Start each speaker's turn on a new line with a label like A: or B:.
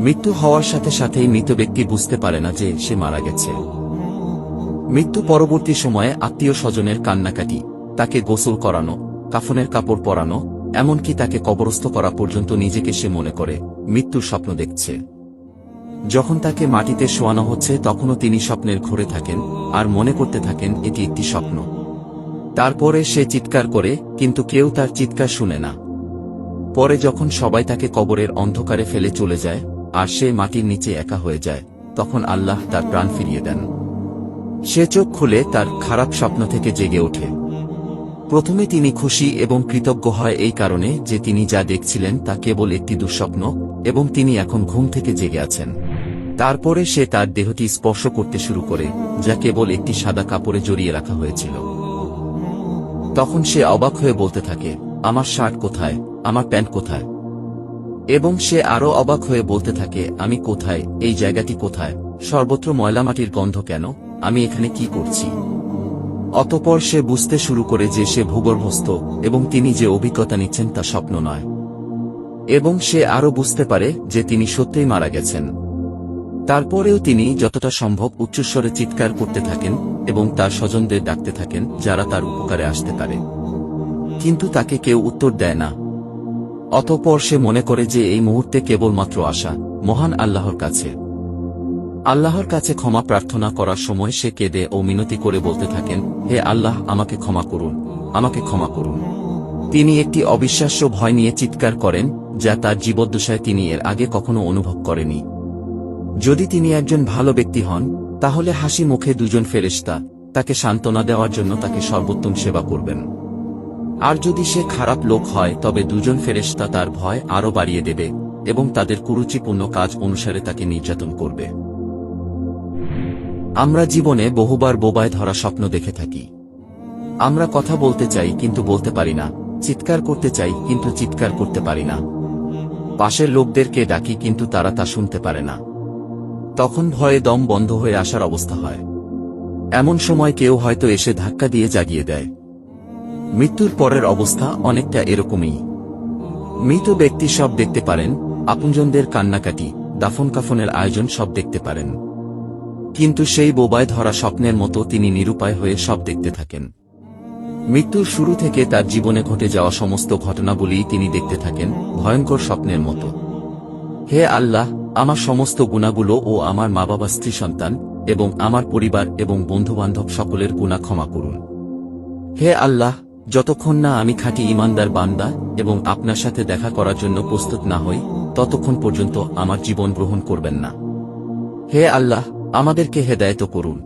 A: মৃত্যু হওয়ার সাথে সাথেই মৃত ব্যক্তি বুঝতে পারে না যে সে মারা গেছে। মৃত্যু পরবর্তী সময়ে আত্মীয় স্বজনের কান্নাকাটি, তাকে গোসল করানো, কাফনের কাপড় পরানো, এমনকি তাকে কবরস্থ করা পর্যন্ত নিজেকে সে মনে করে মৃত্যুর স্বপ্ন দেখছে। যখন তাকে মাটিতে শোয়ানো হচ্ছে তখনও তিনি স্বপ্নের ঘোরে থাকেন আর মনে করতে থাকেন এটি একটি স্বপ্ন। তারপরে সে চিৎকার করে, কিন্তু কেউ তার চিৎকার শুনে না। পরে যখন সবাই তাকে কবরের অন্ধকারে ফেলে চলে যায় আর সে মাটির নিচে একা হয়ে যায়, তখন আল্লাহ তার প্রাণ ফিরিয়ে দেন। সে চোখ খুলে তার খারাপ স্বপ্ন থেকে জেগে ওঠে। প্রথমে তিনি খুশি এবং কৃতজ্ঞ হয় এই কারণে যে তিনি যা দেখছিলেন তা কেবল একটি দুঃস্বপ্ন এবং তিনি এখন ঘুম থেকে জেগে আছেন। তারপরে সে তার দেহটি স্পর্শ করতে শুরু করে, যা কেবল একটি সাদা কাপড়ে জড়িয়ে রাখা হয়েছিল। তখন সে অবাক হয়ে বলতে থাকে, আমার শার্ট কোথায়, আমার প্যান্ট কোথায়? এবং সে আরও অবাক হয়ে বলতে থাকে, আমি কোথায়, এই জায়গাটি কোথায়, সর্বত্র ময়লামাটির গন্ধ কেন, আমি এখানে কি করছি? অতঃপর সে বুঝতে শুরু করে যে সে ভূগর্ভস্থ এবং তিনি যে অভিজ্ঞতা নিচ্ছেন তা স্বপ্ন নয়। এবং সে আরও বুঝতে পারে যে তিনি সত্যিই মারা গেছেন। তারপরেও তিনি যতটা সম্ভব উচ্চস্বরে চিৎকার করতে থাকেন এবং তার স্বজনদের ডাকতে থাকেন যারা তার উপকারে আসতে পারে, কিন্তু তাকে কেউ উত্তর দেয় না। অতঃপর সে মনে করে যে এই মুহূর্তে কেবলমাত্র আশা মহান আল্লাহর কাছে। আল্লাহর কাছে ক্ষমা প্রার্থনা করার সময় সে কেঁদে ও মিনতি করে বলতে থাকেন, হে আল্লাহ, আমাকে ক্ষমা করুন, আমাকে ক্ষমা করুন। তিনি একটি অবিশ্বাস্য ভয় নিয়ে চিৎকার করেন যা তার জীবদ্দশায় তিনি এর আগে কখনো অনুভব করেনি। যদি তিনি একজন ভালো ব্যক্তি হন, তাহলে হাসি মুখে দুজন ফেরেশতা তাকে সান্ত্বনা দেওয়ার জন্য তাকে সর্বোত্তম সেবা করবেন। আর যদি সে খারাপ লোক হয় তবে দুজন ফেরেশতা তার ভয় আরও বাড়িয়ে দেবে এবং তাদের কুরুচিপূর্ণ কাজ অনুসারে তাকে নির্যাতন করবে। আমরা জীবনে বহুবার বোবায় ধরা স্বপ্ন দেখে থাকি। আমরা কথা বলতে চাই কিন্তু বলতে পারি না, চিৎকার করতে চাই কিন্তু চিৎকার করতে পারি না, পাশের লোকদেরকে ডাকি কিন্তু তারা তা শুনতে পারে না। তখন ভয়ে দম বন্ধ হয়ে আসার অবস্থা হয়। এমন সময় কেউ হয়তো এসে ধাক্কা দিয়ে জাগিয়ে দেয়। মৃত্যুর পরের অবস্থা অনেকটা এরকমই। মৃত ব্যক্তি সব দেখতে পারেন, আপনজনদের কান্নাকাটি, দাফন কাফনের আয়োজন সব দেখতে পারেন, কিন্তু সেই বোবায় ধরা স্বপ্নের মতো তিনি নিরুপায় হয়ে সব দেখতে থাকেন। মৃত্যুর শুরু থেকে তার জীবনে ঘটে যাওয়া সমস্ত ঘটনাগুলিই তিনি দেখতে থাকেন ভয়ঙ্কর স্বপ্নের মতো। হে আল্লাহ, আমার সমস্ত গুনাহগুলো ও আমার মা বাবা, স্ত্রী, সন্তান এবং আমার পরিবার এবং বন্ধুবান্ধব সকলের গুনাহ ক্ষমা করুন। হে আল্লাহ, যতক্ষণ না আমি খাঁটি ঈমানদার বান্দা এবং আপনার সাথে দেখা করার জন্য প্রস্তুত না হই, ততক্ষণ পর্যন্ত আমার জীবন গ্রহণ করবেন না। হে আল্লাহ, আমাদেরকে হেদায়েত করুন।